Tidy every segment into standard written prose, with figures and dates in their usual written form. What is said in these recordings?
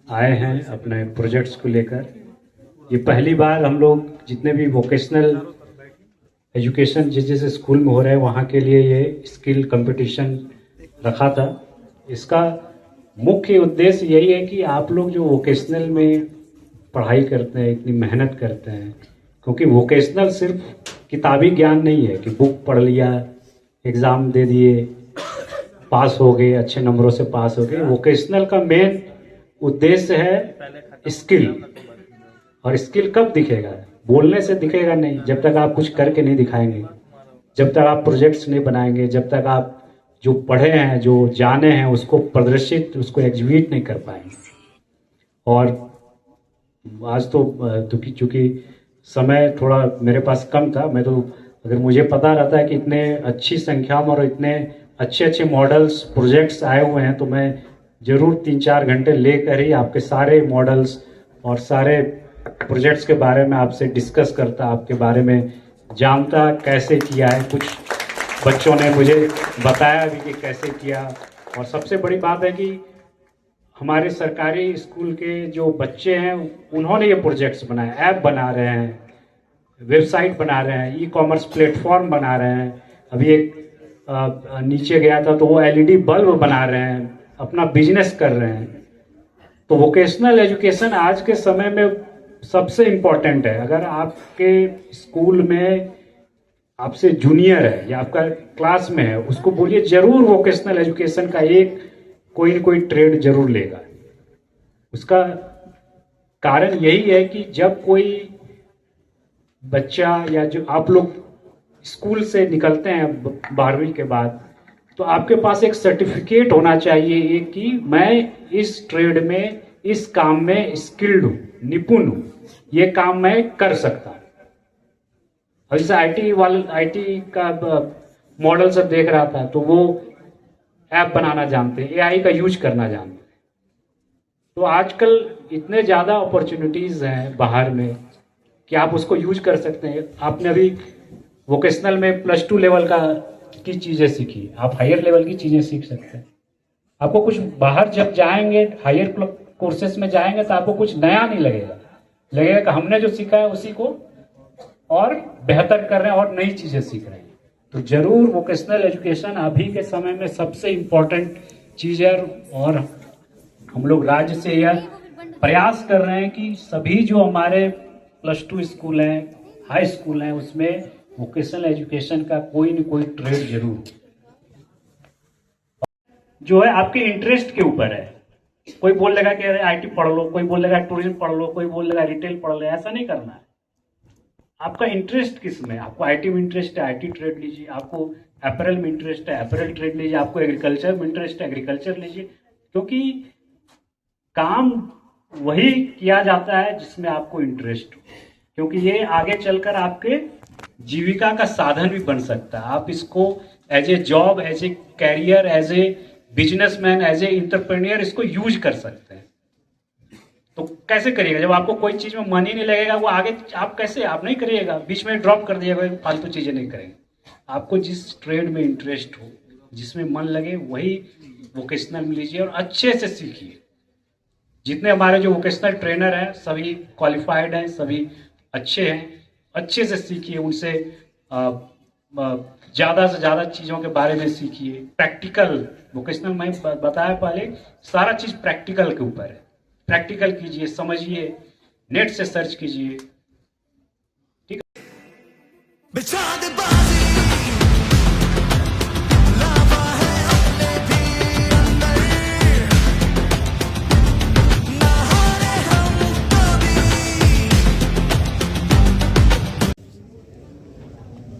आए हैं अपने प्रोजेक्ट्स को लेकर। ये पहली बार हम लोग जितने भी वोकेशनल एजुकेशन जिस जिस स्कूल में हो रहे हैं वहाँ के लिए ये स्किल कंपटीशन रखा था। इसका मुख्य उद्देश्य यही है कि आप लोग जो वोकेशनल में पढ़ाई करते हैं, इतनी मेहनत करते हैं, क्योंकि वोकेशनल सिर्फ किताबी ज्ञान नहीं है कि बुक पढ़ लिया, एग्ज़ाम दे दिए, पास हो गए, अच्छे नंबरों से पास हो गए। वोकेशनल का मेन उद्देश्य है स्किल। और स्किल कब दिखेगा? बोलने से दिखेगा नहीं, जब तक आप कुछ करके नहीं दिखाएंगे, जब तक आप प्रोजेक्ट्स नहीं बनाएंगे, जब तक आप जो पढ़े हैं, जो जाने हैं, उसको प्रदर्शित, उसको एग्जीक्यूट नहीं कर पाएंगे। और आज तो चूँकि समय थोड़ा मेरे पास कम था, मैं तो अगर मुझे पता रहता है कि इतने अच्छी संख्या में और इतने अच्छे अच्छे मॉडल्स प्रोजेक्ट्स आए हुए हैं, तो मैं ज़रूर 3-4 घंटे लेकर ही आपके सारे मॉडल्स और सारे प्रोजेक्ट्स के बारे में आपसे डिस्कस करता, आपके बारे में जानता कैसे किया है। कुछ बच्चों ने मुझे बताया भी कि कैसे किया। और सबसे बड़ी बात है कि हमारे सरकारी स्कूल के जो बच्चे हैं उन्होंने ये प्रोजेक्ट्स बनाए, ऐप बना रहे हैं, वेबसाइट बना रहे हैं, ई-कॉमर्स प्लेटफॉर्म बना रहे हैं। अभी एक नीचे गया था तो वो एलईडी बल्ब बना रहे हैं, अपना बिजनेस कर रहे हैं। तो वोकेशनल एजुकेशन आज के समय में सबसे इम्पोर्टेंट है। अगर आपके स्कूल में आपसे जूनियर है या आपका क्लास में है, उसको बोलिए जरूर वोकेशनल एजुकेशन का एक कोई न कोई ट्रेड जरूर लेगा। उसका कारण यही है कि जब कोई बच्चा या जो आप लोग स्कूल से निकलते हैं 12वीं के बाद, तो आपके पास एक सर्टिफिकेट होना चाहिए कि मैं इस ट्रेड में, इस काम में स्किल्ड हूँ, निपुण हूँ, ये काम मैं कर सकता हूँ। और जैसे आईटी का मॉडल सब देख रहा था, तो वो ऐप बनाना जानते हैं, एआई का यूज करना जानते हैं। तो आजकल इतने ज़्यादा अपॉर्चुनिटीज़ हैं बाहर में कि आप उसको यूज कर सकते हैं। आपने अभी वोकेशनल में +2 लेवल की चीज़ें सीखी, आप हायर लेवल की चीज़ें सीख सकते हैं। आपको कुछ बाहर जब जाएंगे, हायर कोर्सेस में जाएंगे, तो आपको कुछ नया नहीं लगेगा, लगेगा कि हमने जो सीखा है उसी को और बेहतर कर रहे हैं और नई चीज़ें सीख रहे हैं। तो जरूर वोकेशनल एजुकेशन अभी के समय में सबसे इम्पोर्टेंट चीज़ है। और हम लोग राज्य से यह प्रयास कर रहे हैं कि सभी जो हमारे +2 स्कूल हैं, हाई स्कूल हैं, उसमें वोकेशनल एजुकेशन का कोई न कोई ट्रेड जरूर जो है आपके इंटरेस्ट के ऊपर है। कोई बोलेगा कि अरे आईटी पढ़ लो, कोई बोलेगा टूरिज्म पढ़ लो, कोई बोलेगा रिटेल पढ़ लो। ऐसा नहीं करना है। आपका इंटरेस्ट किस में? आपको आईटी में इंटरेस्ट है, आईटी ट्रेड लीजिए। आपको अपैरल में इंटरेस्ट है, अपैरल ट्रेड लीजिए। आपको एग्रीकल्चर में इंटरेस्ट है, एग्रीकल्चर लीजिए। क्योंकि काम वही किया जाता है जिसमें आपको इंटरेस्ट हो, क्योंकि ये आगे चलकर आपके जीविका का साधन भी बन सकता है। आप इसको as a job, as a career, as a businessman, as a entrepreneur इसको यूज कर सकते हैं। तो कैसे करिएगा जब आपको कोई चीज में मन ही नहीं लगेगा? वो आगे आप कैसे, आप नहीं करिएगा, बीच में ड्रॉप कर दिएगा, फालतू चीजें नहीं करेंगे। आपको जिस ट्रेड में इंटरेस्ट हो, जिसमें मन लगे, वही वोकेशनल में लीजिए और अच्छे से सीखिए। जितने हमारे जो वोकेशनल ट्रेनर हैं सभी क्वालिफाइड हैं, सभी अच्छे हैं। अच्छे से सीखिए, उनसे ज़्यादा से ज़्यादा चीज़ों के बारे में सीखिए। प्रैक्टिकल वोकेशनल में बताया पहले, सारा चीज़ प्रैक्टिकल के ऊपर है। प्रैक्टिकल कीजिए, समझिए, नेट से सर्च कीजिए। ठीक है।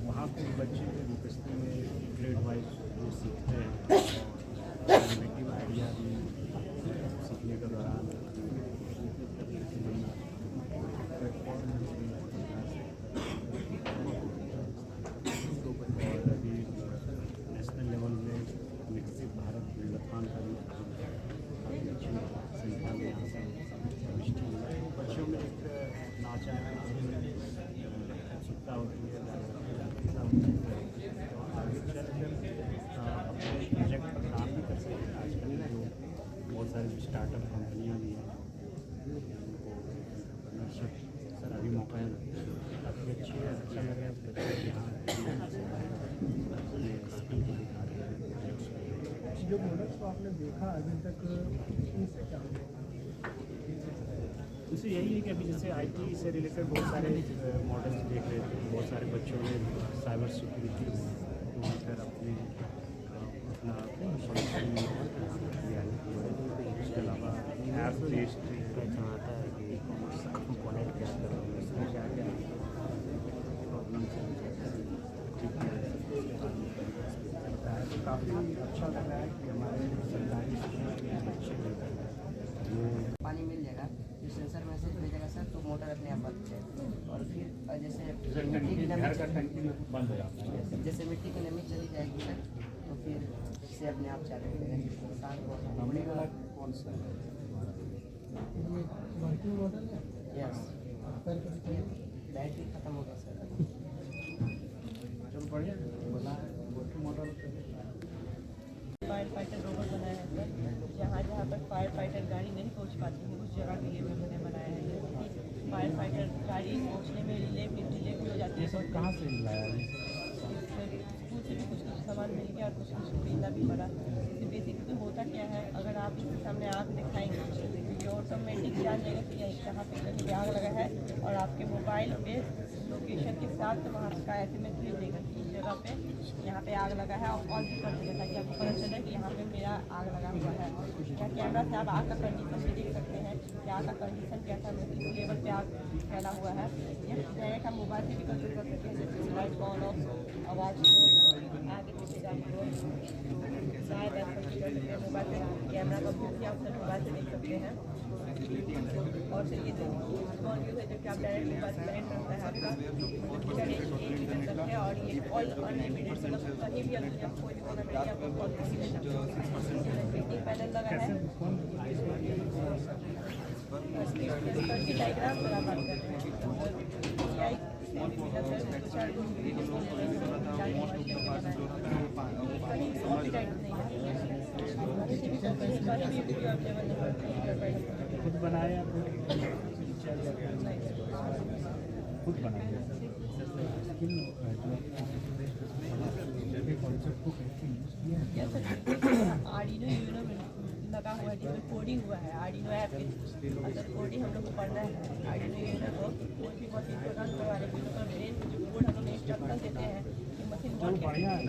वहाँ पे बच्चे वोकेशनल में ग्रेड वाइज वो सीखते हैं और इनोवेटिव आइडिया भी सीखने के दौरान और अभी नेशनल लेवल में विकसित भारत मैराथन का भी काफ़ी अच्छी संख्या में यहाँ से प्रविष्टि है। बच्चों में एक नाचा है, उत्सुकता होती है, जागरूकता होती है, तो आगे चलकर अपने प्रोजेक्ट पर काम भी कर सकते हैं। आजकल जो बहुत सारी स्टार्टअप कंपनियाँ भी हैं सर अभी मौका है काफ़ी अच्छी है, अच्छा लग रहा है बच्चे यहाँ जो मॉडल्स को आपने देखा अभी तक इनसे क्या इससे यही है कि अभी जैसे आईटी से रिलेटेड बहुत सारे मॉडल्स देख रहे थे, बहुत सारे बच्चों ने साइबर सिक्योरिटी को लेकर अपने अपना सॉल्यूशन दिया है। उसके अलावा ऐप बेस्ड चाहता है कि कॉमर्स कंपोनेंट क्या करो, इसमें क्या क्या प्रॉब्लम ठीक है। काफ़ी अच्छा लग रहा है कि हमारे सरकारी स्कूल के बच्चे पानी मिल जाएगा, जो सेंसर मैसेज भेजेगा सर तो मोटर अपने आप बंद हो जाएगा। और फिर जैसे मिट्टी की नमी बंद हो जाता है। जैसे मिट्टी की नमी चली जाएगी सर तो फिर इससे अपने आप चालू हो जाएगा। किसान को नमी वाला कौन सा है? वर्किंग मॉडल है? यस, बैटरी खत्म हो गया सर। चलो बढ़िया बना है working model. Fire fighter robot बनाया है सर, जहाँ जहाँ पर फायर फाइटर गाड़ी नहीं पहुँच पाती है उस जगह के लिए भी उन्होंने बनाया है। जैसे कि फायर फाइटर गाड़ी पहुँचने में डिले भी हो जाती है। सब कहाँ से लाया है? स्कूल से भी कुछ सामान मिल गया और कुछ खरीदना भी पड़ा। तो बेसिकली होता क्या है, अगर आप इसके सामने आग दिखाएंगे तो ये ऑटोमेटिक जान जाएगा कि यहाँ पे कहीं पे आग लगा है और आपके मोबाइल पे लोकेशन के साथ वहाँ का SMS भेज देगा कि इस जगह पे यहाँ पे आग लगा है और कॉल भी कर देगा ताकि आपको पता चले कि यहाँ पे मेरा आग लगा हुआ है। या कैमरा से आप आग का कंडीशन भी देख सकते हैं कि आग का कंडीशन कैसा है, किस लेवल पे आग फैला हुआ है। या डायरेक्ट हम मोबाइल से भी कंट्रोल कर सकते हैं, जैसे लाइट ऑन ऑफ, आवाज़ को आगे पीछे जाकर मोबाइल से कैमरा का उपयोग किया आप मोबाइल से देख सकते हैं। और फिर ये जो स्मॉल व्यू है जो कि आप डायरेक्ट मोबाइल से कनेक्ट करता है आपका एक है और ये ऑल अनलिमिटेड, मतलब कहीं भी अगर आप कोई भी कोना में आपको कॉल कर सकते हैं। मीटिंग पैनल लगा है, इसकी डायग्राम पर आप बात कर रहे हैं। कहीं कॉपीराइट नहीं है। खुद बनाया खुद बनाया कॉन्सेप्ट को कैसे यूज किया है? आर्डिनो यूनो में लगा हुआ है जिसमें कोडिंग हुआ है। आर्डिनो ऐप पे अगर कोडिंग हम लोग को पढ़ना है आर्डिनो यूनो को कोई भी मशीन को रन करवाने के लिए मेन जो कोड हम लोग इंस्ट्रक्शन देते हैं कि मशीन बढ़िया है।